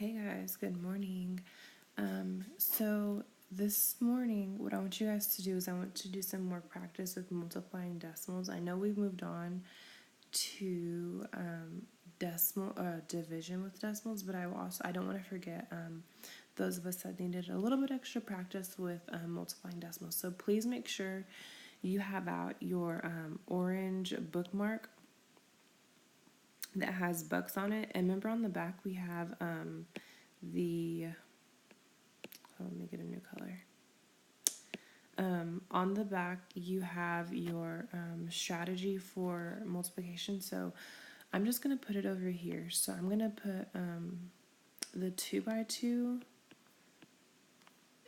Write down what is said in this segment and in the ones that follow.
Hey guys, good morning. So this morning, what I want you guys to do is I want to do some more practice with multiplying decimals. I know we've moved on to decimal division with decimals, but I don't want to forget those of us that needed a little bit extra practice with multiplying decimals. So please make sure you have out your orange bookmark that has bucks on it, and remember on the back we have let me get a new color. On the back you have your strategy for multiplication. So I'm just going to put it over here. So I'm going to put the 2 by 2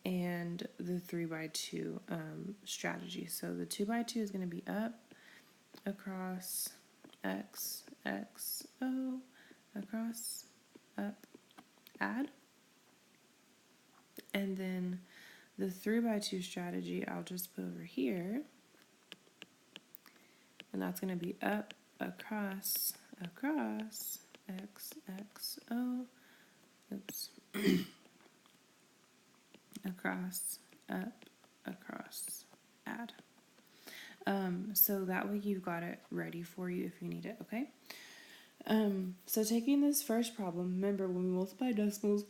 and the 3 by 2 strategy. So the 2 by 2 is going to be up, across, X, X, O, across, up, add. And then the 3 by 2 strategy I'll just put over here. And that's going to be up, across, across, X, X, O, oops, across, up, across, add. So that way you've got it ready for you if you need it, okay? So taking this first problem, remember when we multiply decimals,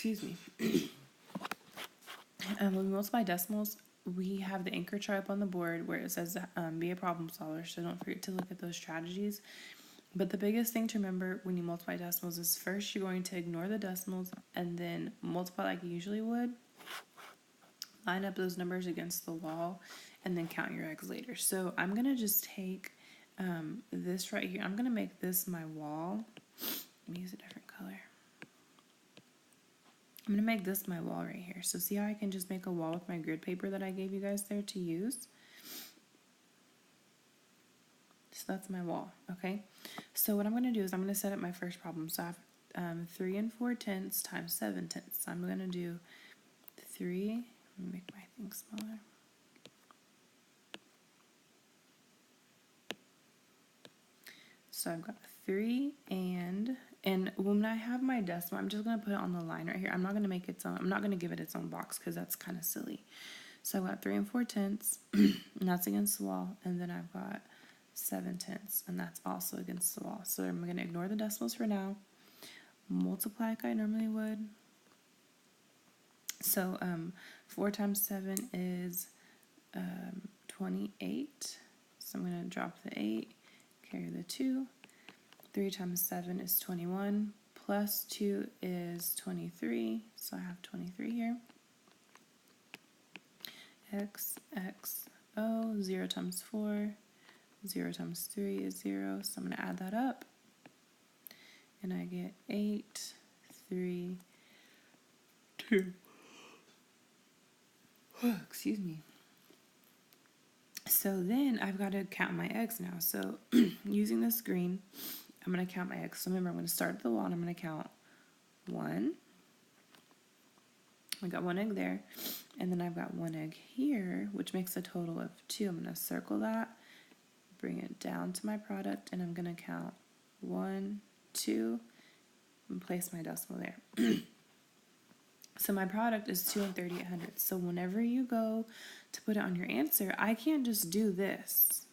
when we multiply decimals, we have the anchor chart up on the board where it says be a problem solver, so don't forget to look at those strategies. But the biggest thing to remember when you multiply decimals is first you're going to ignore the decimals and then multiply like you usually would. Line up those numbers against the wall and then count your eggs later. So I'm going to just take this right here. I'm going to make this my wall. Let me use a different color. I'm going to make this my wall right here. So see how I can just make a wall with my grid paper that I gave you guys there to use? So that's my wall, okay? So what I'm going to do is I'm going to set up my first problem. So I have 3 4/10 times 7/10. So I'm going to do 3, let me make my thing smaller. So I've got 3 and when I have my decimal, I'm just going to put it on the line right here. I'm not going to make its own, I'm not going to give it its own box because that's kind of silly. So I've got 3 4/10, and that's against the wall. And then I've got 7/10, and that's also against the wall. So I'm going to ignore the decimals for now. Multiply like I normally would. So 4 times 7 is 28. So I'm going to drop the 8, carry the 2. 3 times 7 is 21, plus 2 is 23. So I have 23 here. X, X, O, 0 times 4. 0 times 3 is 0, so I'm going to add that up. And I get 8, 3, 2. Excuse me. So then I've got to count my eggs now. So using this green, I'm going to count my eggs. So remember, I'm going to start at the wall and I'm going to count 1. I got 1 egg there. And then I've got 1 egg here, which makes a total of 2. I'm going to circle that, bring it down to my product, and I'm going to count 1, 2, and place my decimal there. So my product is 2 38/100. So whenever you go to put it on your answer, I can't just do this.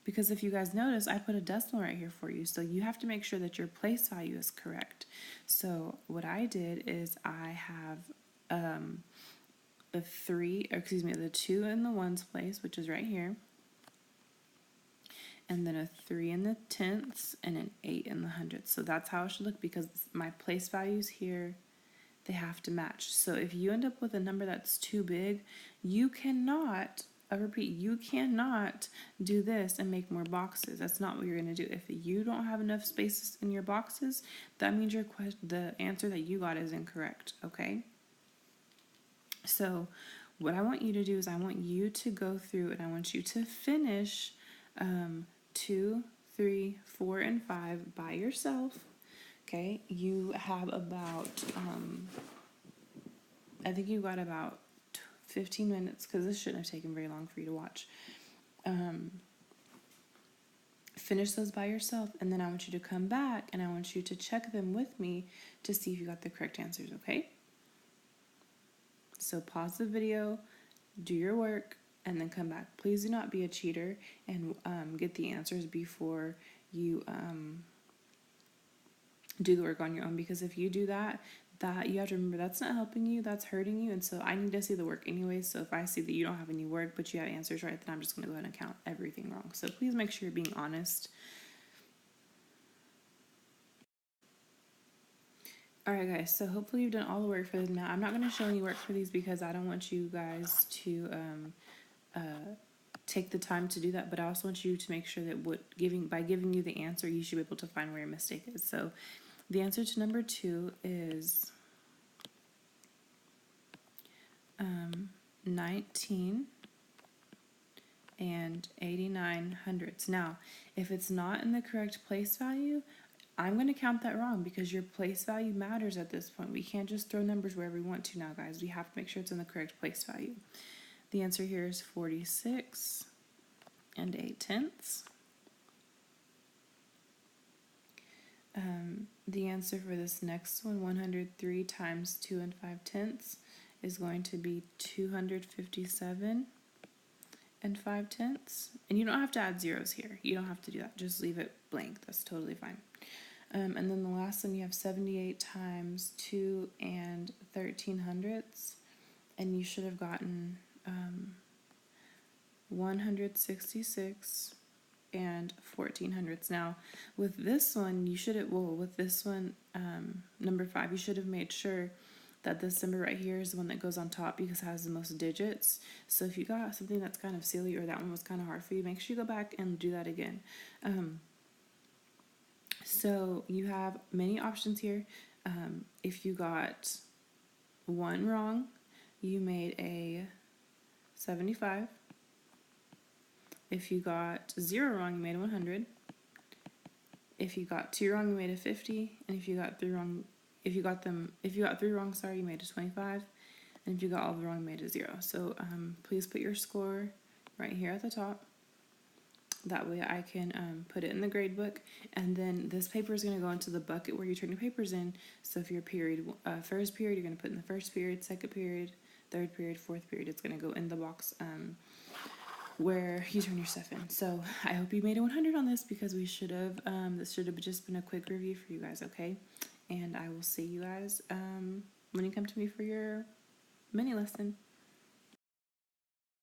Because if you guys notice, I put a decimal right here for you. So you have to make sure that your place value is correct. So what I did is I have the 2 in the ones place, which is right here. And then a 3 in the tenths and an 8 in the hundredths. So that's how it should look because my place values here, they have to match. So if you end up with a number that's too big, you cannot, I repeat, you cannot do this and make more boxes. That's not what you're going to do. If you don't have enough spaces in your boxes, that means the answer that you got is incorrect, okay? So what I want you to do is I want you to go through and I want you to finish 2, 3, 4, and 5 by yourself. Okay, you have about, I think you got about 15 minutes because this shouldn't have taken very long for you to watch. Finish those by yourself, and then I want you to come back and I want you to check them with me to see if you got the correct answers, okay? So pause the video, do your work, and then come back. Please do not be a cheater and get the answers before you do the work on your own, because if you do that, you have to remember that's not helping you, that's hurting you. And so I need to see the work anyway. So if I see that you don't have any work but you have answers right, then I'm just going to go ahead and count everything wrong. So please make sure you're being honest. Alright guys, so hopefully you've done all the work for this. Now I'm not going to show any work for these because I don't want you guys to take the time to do that, but I also want you to make sure that by giving you the answer, you should be able to find where your mistake is. So the answer to number 2 is 19 and 89 hundredths. Now, if it's not in the correct place value, I'm going to count that wrong because your place value matters at this point. We can't just throw numbers wherever we want to now, guys. We have to make sure it's in the correct place value. The answer here is 46 and 8 tenths. The answer for this next one, 103 times 2 and 5 tenths, is going to be 257 and 5 tenths. And you don't have to add zeros here. You don't have to do that. Just leave it blank. That's totally fine. And then the last one, you have 78 times 2 and 13 hundredths. And you should have gotten 166 and 14 hundredths. Now, with this one, number 5, you should have made sure that this number right here is the one that goes on top because it has the most digits. So if you got something that's kind of silly or that one was kind of hard for you, make sure you go back and do that again. So you have many options here. If you got 1 wrong, you made a 75. If you got 0 wrong, you made a 100. If you got 2 wrong, you made a 50. And if you got 3 wrong, you made a 25. And if you got all the wrong, you made a 0. So please put your score right here at the top. That way I can put it in the grade book. And then this paper is going to go into the bucket where you turn your papers in. So if your period, first period, you're going to put in the first period, second period, third period, fourth period. It's going to go in the box where you turn your stuff in. So I hope you made a 100 on this because we should have, this should have just been a quick review for you guys, okay? And I will see you guys when you come to me for your mini lesson.